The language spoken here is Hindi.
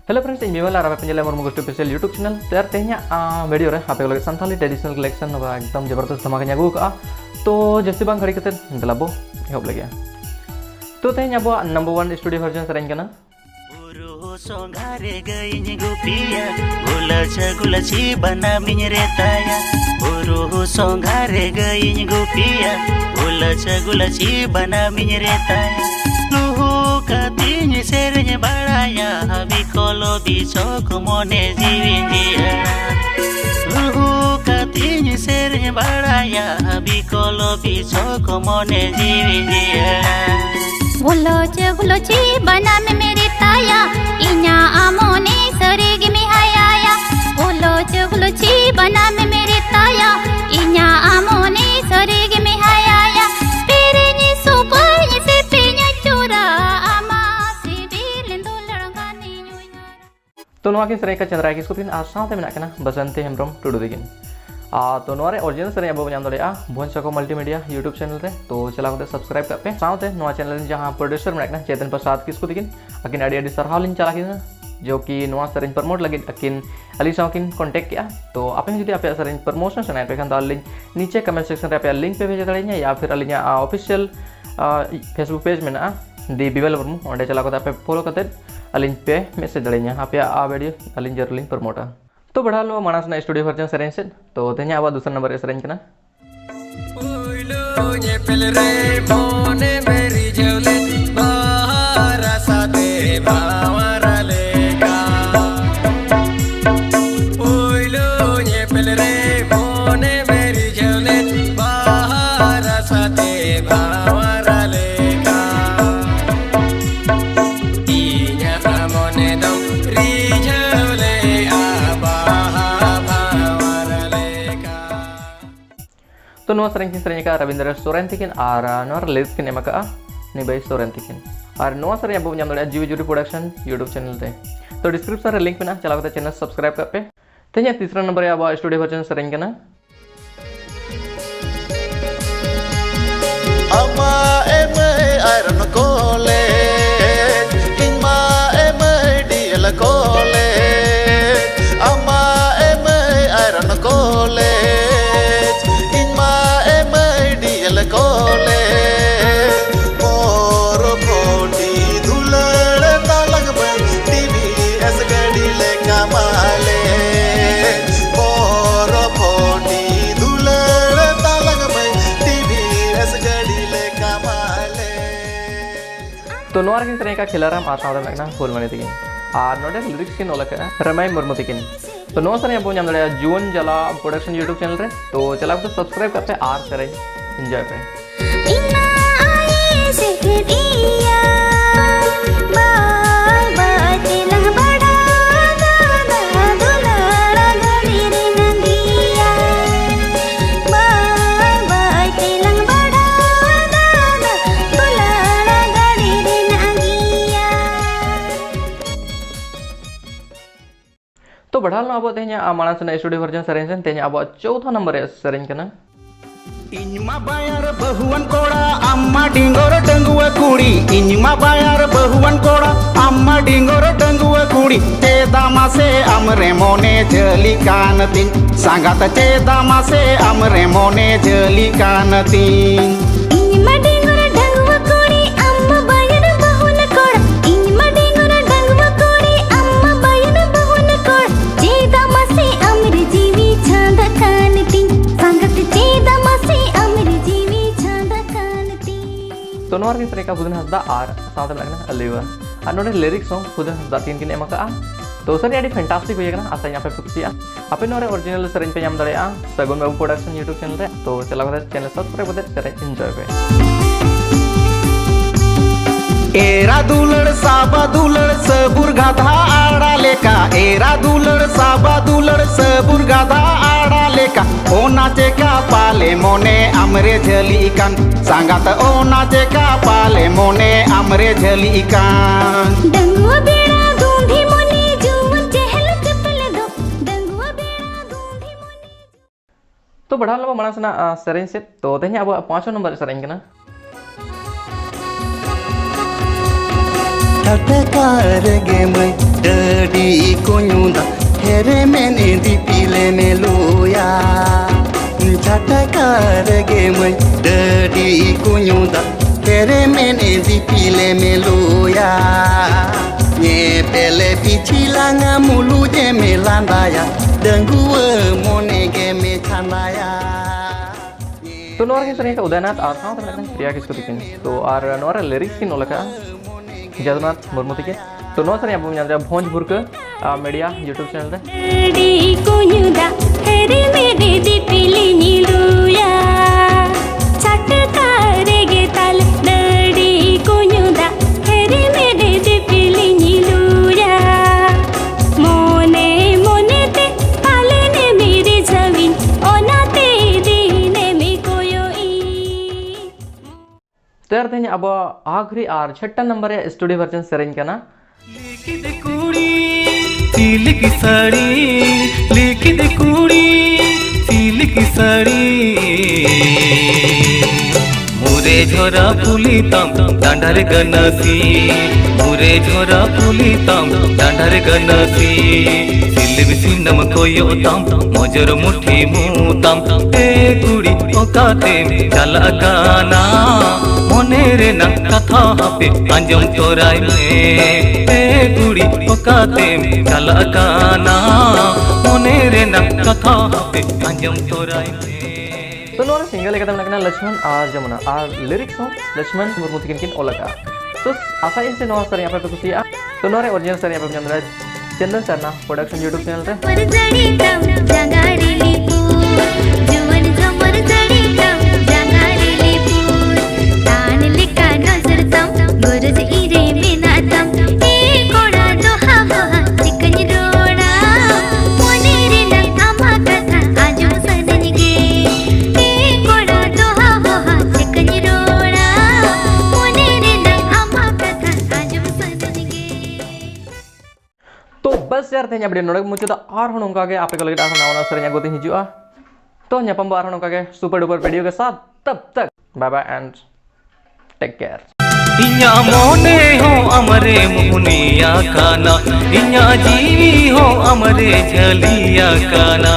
Hello friends, ini Millon Ramai penjelasan MURMU Gusti official YouTube channel. Ter tehnya video re HP lagi Santhali traditional collection ba ekdam जबरदस्त धमाका न्यागु का तो जैसे bang खड़ी कते दलाबो होब लगे तो tehnya bo number 1 studio version Serenj kana Songgare gainya gupia gula-gulaci bana minyeretaya Uru songgare gainya gupia gula-gulaci bana minyeretaya Luhu katinya serenya baraya habi kolo biso kumone jiwinjia Luhu katinya serenya baraya habi kolo biso kumone jiwinjia गुलोची बना में मेरे ताया इन्या आमोने सरेग में हाया गुलोची बना में मेरे ताया इन्या आमोने सरेग में हाया तेरे ने सुपर से पेnya चोरा आमा से बिलंदो लड़गाने तो नवा के Serenj का Chandrai Kisku tin asal te menak kana Basanti Hembram Tudu digin तो नोरे ओरिजिनल Serenj अब नाम दड़े BHANJ SAKWA multimedia YouTube channel रे तो चला को सब्सक्राइब कर पे साउते नोआ चैनल जहां प्रोड्यूसर मेना चैतन प्रसाद किसको दिकिन अकिन आडी सरहाव लिन चला किन जो कि नोआ Serenj प्रमोट लगिन अकिन अलीवा किन कांटेक्ट किया तो आपे जदि आपे Serenj प्रमोशन सनाय पे खान लिंक नीचे कमेंट सेक्शन रे आपे लिंक पे भेज दड़े या फिर अलिया ऑफिशियल फेसबुक पेज में दी बीवेल वर्मु ओंडे चला को आपे फॉलो करते अलिन पे मैसेज दड़े आपे आ वीडियो अलिन जरूर लिंक प्रमोटा तो बढ़ा लो मानस ना स्टूडियो वर्जन Serenj से तो तेnya अब दूसरा नंबर Serenj कना तो नोआ Serenj का Rabindra Soren tikin ara नोर लिरिक्स किन एमका Nibai Soren tikin और नोआ Serenj अब नाम दड़े JIWIJURI प्रोडक्शन यूट्यूब चैनल रे तो डिस्क्रिप्शन रे लिंक में चला चैनल सब्सक्राइब कर पे तेnya तीसरा नंबर अब स्टूडियो वर्जन Serenj कना Ama emai iron college Inma emai diel college Ama emai iron college Inma emai diel college Moro photi dhulad talang ban TV as gadi le kamale Moro photi dhulad talang ban TV as gadi तो नोआ Serenj का Khelaram आसाम में Fulomani तिकिन और नोडे लिरिक्स किन ओलक Ramai MURMU तिकिन तो नोआ Serenj अब नाम दड़े JAWAN JALA production YouTube channel रे तो चला तो सब्सक्राइब करते आर Serenj एंजॉय पे तो बढ़ा लो अब तेnya मानस ना स्टूडियो वर्जन Serenj से तेnya अब चौथा नंबर Serenj कना Inma bayar bahuan koda amma dingor dengua kudi Inma bayar bahuan koda amma dingor dengua kudi Ceda mase amre mone jeli kanatin sangat ceda mase amre mone jeli kanatin Inma dingor dengua kudi amma bayar bahuan koda Inma dingor dengua kudi amma bayar bahuan koda ceda mase amre jiwi chanda kanatin sangat ceda mase तो नोआ Serenj का Fudan Hansdah और साथ में लगना Aliva और नोडे लिरिक्स सॉन्ग Fudan Hansdah तीन किन एमका तो सर याडी फैंटास्टिक होएगा ना आशा यहाँ पे कुछ आपे नोरे ओरिजिनल Serenj पे नाम दड़े सगुन बाबू प्रोडक्शन यूट्यूब चैनल रे तो चला चैनल सब्सक्राइब करते Serenj एंजॉय पे एरा दुलड़ साबा दुलड़ सबुर गाधा आड़ा लेका एरा दुलड़ साबा दुलड़ सबुर गाधा आड़ा लेका ओ नाचे का पाले मोने अमरे झली कान सांगात ओ नाचे का पाले मोने अमरे झली कान डंगुआ बेड़ा दूंधी मोने जुवन चहल चपल दो डंगुआ बेड़ा दूंधी मोने तो बढ़ा लो मानस ना Serenj से तो तेnya अब पांचवा नंबर Serenj कना छटकार गे मैं डडी को न्यूदा हेरे मैंने दीपिले में लोया छटकार गे मैं डडी को न्यूदा हेरे मैंने दीपिले में लोया ये पहले पिछिलांगा मुलु जे में लांदाया दंगुआ मोने गे में छानाया तो नोर के सरिया का उदयनाथ और साथ में प्रिया किसको तिकिन तो और नोर लिरिक्स की नोलका जगन्नाथ मुर्मू तिके तो नोर सरिया अब जान भोंज बुर्क मीडिया यूट्यूब चैनल रे डी को न्यूदा हेरे मेरे दीपिली नीलुया छटकार गे ताल डडी को न्यूदा हेरे मेरे दीपिली नीलुया मोने मोने ते पाले ने मेरे जमीन ओनाते दीने में कोयो ई तर तेन अब आखरी और छठा नंबर या स्टूडियो वर्जन सेरेंज का ना लेके दे कुड़ी सील की साड़ी लेके दे कुड़ी सील की साड़ी मुरे झोरा फुली तम डांडारे गनसी मुरे झोरा फुली तम डांडारे गनसी सिल बिसी नम कोयो तम मोजर मुठी मुतम ए कुड़ी ओकाते चला गाना मोने रे ना कथा पे अंजम तोराय में ए कुड़ी ओकाते चला गाना मोने रे ना कथा पे अंजम तोराय में तो नोर सिंगल लेकर तमना लक्ष्मण और जमुना और लिरिक्स हो लक्ष्मण मुर्मू तिकिन किन ओलका तो आशा इनसे नोर सर यहाँ पे कुछ तो नोर ओरिजिनल सर यहाँ पे चंद्रा चंदन सरना प्रोडक्शन यूट्यूब चैनल रे परजडी तम जंगारेली पूर जुवन जमर जडी तम जंगारेली पूर तान लिका नजर तम गुरज इरे बिना तम ए कोड़ा दोहा हा चिकन रोड़ा मोने रे न आमा कथा आजू सजन गे ए कोड़ा दोहा हा चिकन रोड़ा मोने रे न आमा कथा आजू सजन गे तो बस यार थे अपडेट नोड़े मुझे तो और होने का के आपके लगे आखिर नवा सर यहाँ गोते हिजुआ तो यहाँ बार होने का के सुपर डुपर वीडियो के साथ तब तक bye bye and take care इन्या मोने हो अमरे मुनिया काना इन्या जीवी हो अमरे झलिया काना